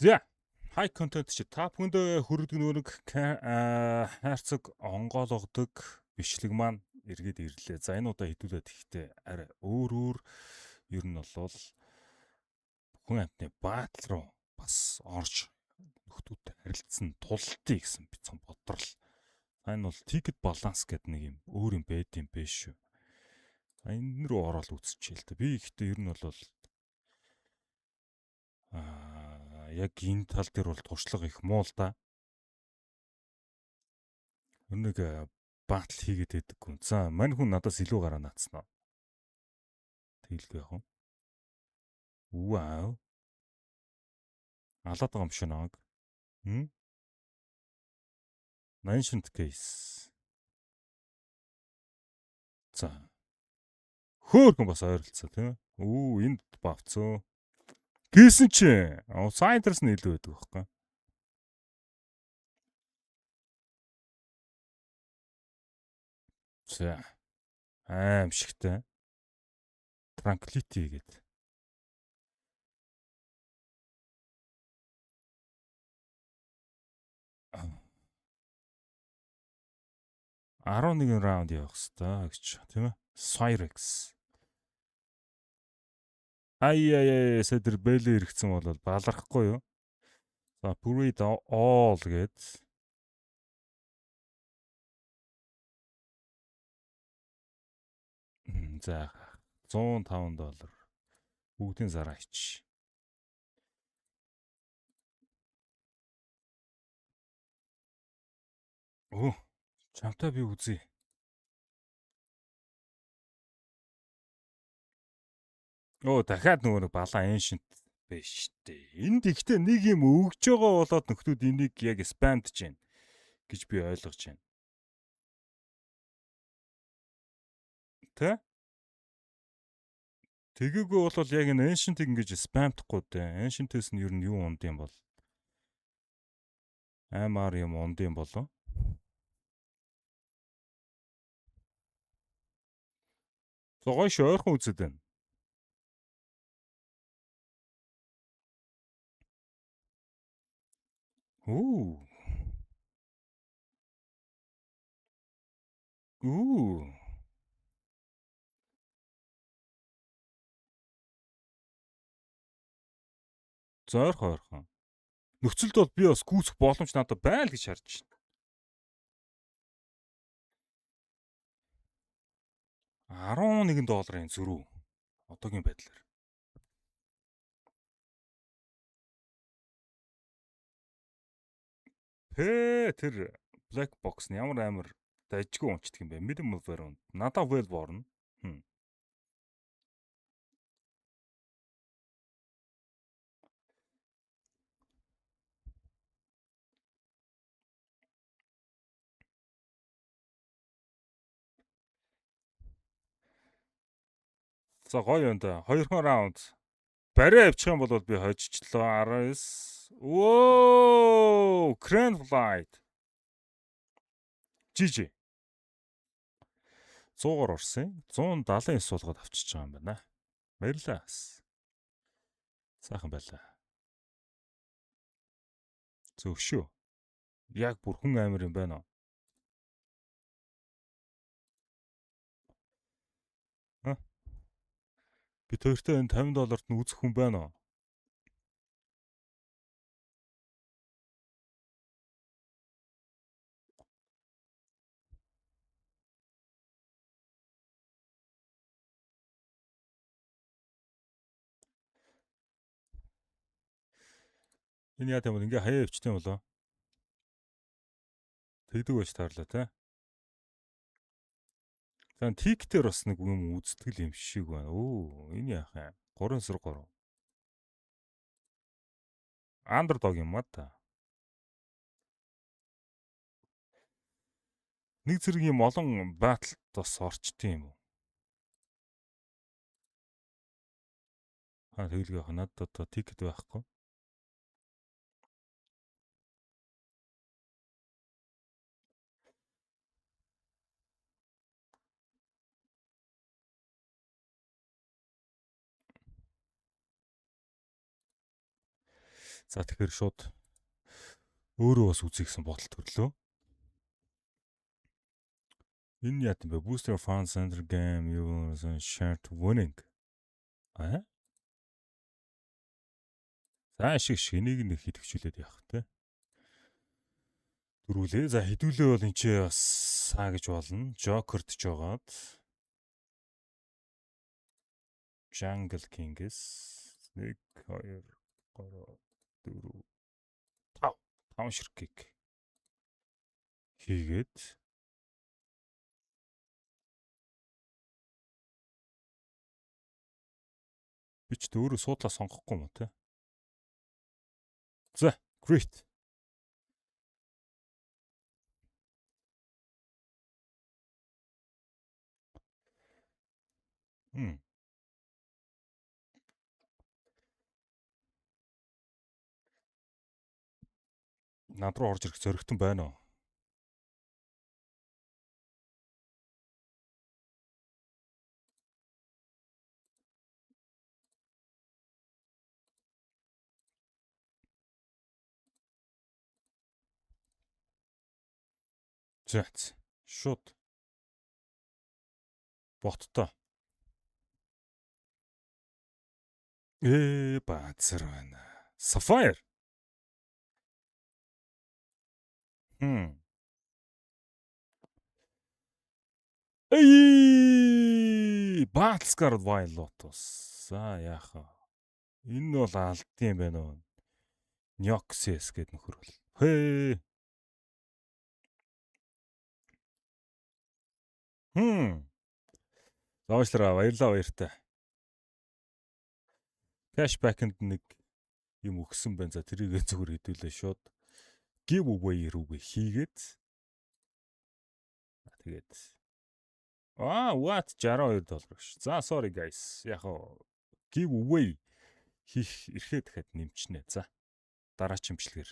За high content чи та бүхэнд хүрдэг нэг хайрцаг онгойлгодог бичлэг маань эргээд ирлээ. За энэ удаа хэдүүлээд ихтэй арай өөр ер нь бол хүн амтны баатал руу бас орж нөхдүүдтэй харилцсан тултыг гэсэн бицэн бодрол. Энэ бол ticket balance гэдэг нэг юм өөр юм байд юм биш шүү. Энэ рүү ороод үзчихээ л та. Би ихтэй ер нь бол яг энэ тал дээр бол туршлага их муу л да. Нэг баатал хийгээд байдаггүй. За, мань хүн надаас илүү гараа наацсан аа. Тэгэлгүй яах вэ? Вау. Алаад байгаа юм шиг нэг. Ancient case. За. Хөөхөн бас ойролцоо тийм ээ. Энд бавцоо. Гисэн чи outsiders нь илүү байдаг байхгүй. За. Аимшигтай. Tranquility гэдэг. А 11 раунд явах хэрэгтэй гэж тийм ээ. Cyrex. Ай сэдэр бэлээ иргэсэн бол балархгүй юу? За Breed all гэд. За $105 бүгдийн зараа ич. Чамтай би үзье. Дахиад нөгөө нэг балан ancient биш дээ. Энд ихтэй нэг юм өгж байгаа болоод нөхдүүд энийг яг спамдж байна гэж би ойлгож байна. Тэ? Тэгээгүү бол яг энэ ancient-ийг ингэж спамдахгүй дээ. Ancient-ээс нь ер нь юу унд юм бол? Амар юм унд юм болов? Зогоош ойрхон үзээд байна. Зойрхон. Нөхцөлд бол би бас гүйцэх боломж надад байл гэж харж байна. $11 зөрүү. Одоогийн байдлаар. Тэр black box нь ямар амар дажгүй унцдаг юм бэ? Minimal variant. Надад well born. За гоё юм да. 2 раунд. Барай авчих юм бол би хожичлоо. 19. Crane flight. GG. 100-аар орсон. 179 суулгаад авчиж байгаа юм байна. Баярлалаа. Сайхан байлаа. Зөв шүү. Яг бүрхэн амар юм байна уу? Би төртөө энэ $50-т нь үзэх хүн байна уу? Энэ яа гэвэл ингээ хаяа өвчтэй юм болоо. Тэгдэг байж таарлаа те. За тиктэр бас нэг юм үзтгэл юм шиг байна. Энэ яах юм? 3/3. Underdog юм аа та. Нэг зэрэг юм олон баталд бас орчтой юм уу? Тэгэлгүй яах надад одоо тикет байхгүй. За тэгэхээр шууд өөрөө бас үзье гэсэн бодол төрлөө. Энэ яа гэвэл booster fund center game юу share to winning. За ашиг шинийг нэг хитгэжүүлээд явах те. Дөрвөлээ. За хідүүлээ бол энэ ч бас саа гэж болно. Joker-д ч жагаад. Jungle King-с 1 2 3 4 5 ширхгийг хийгээд би ч өөрөө суудлаа сонгохгүй юм те. За, great. Над руу орж ирэх зөрөгтөн байна уу? За, шууд боттой. Баазар байна. Sapphire. Battle-Scarred Wild Lotus. За яах вэ? Энэ бол алдсан байна уу? Nyoxes гэдэг нөхөр бол. Зоочлоо баярлаа баяртай. Cashback-нд нэг юм өгсөн байна. За тэрийг зүгээр хэдүүлээ шууд. Giveaway рүүгээ хийгээд. Тэгээд what $62 ш. За sorry guys. Яг оо giveaway хийх эрхээ дахиад нэмчнэ. За дараач имчилгээр.